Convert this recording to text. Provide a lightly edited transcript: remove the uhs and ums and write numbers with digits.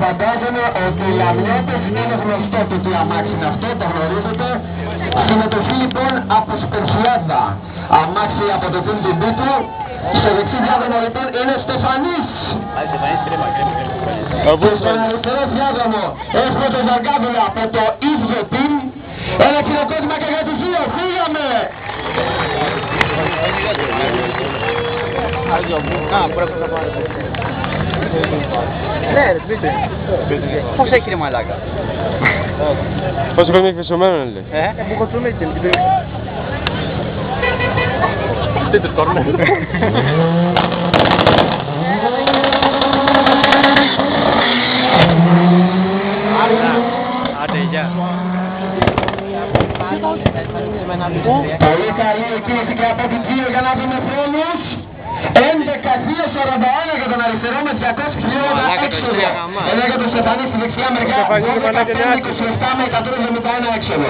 φαντάζομαι ότι οι Λαμιώτες είναι γνωστό το τι αμάξι είναι αυτό, το γνωρίζετε. Συμμετοχή λοιπόν από Σπερσιάδα, αμάξι από το team του Μπίτου. Στο δεξί διάδρομο λοιπόν είναι ο Στεφανής. Και στον αριστερό διάδρομο έχουμε τον Ζαγκάδουλα από το ίδιο team. Ένα χειροκρότημα και για τους δύο, φύγαμε! Ναι ρε, πείτε. Πώς έχει ρε μαλάκα. Πόσο πρέπει εκπαισωμένο λέει. Μου κοτσούμε και την Δείτε το κόρνο. Άντε, γεια. Πολύ καλή κίνηση και από την 2 για να δούμε χρόνους. 11-2-41 για τον αριστερό με 200 χιλιόμετρα έξοδο. Ενώ για τον Στεφανή στη δεξιά μεριά 12-5-27 με 171 έξοδο.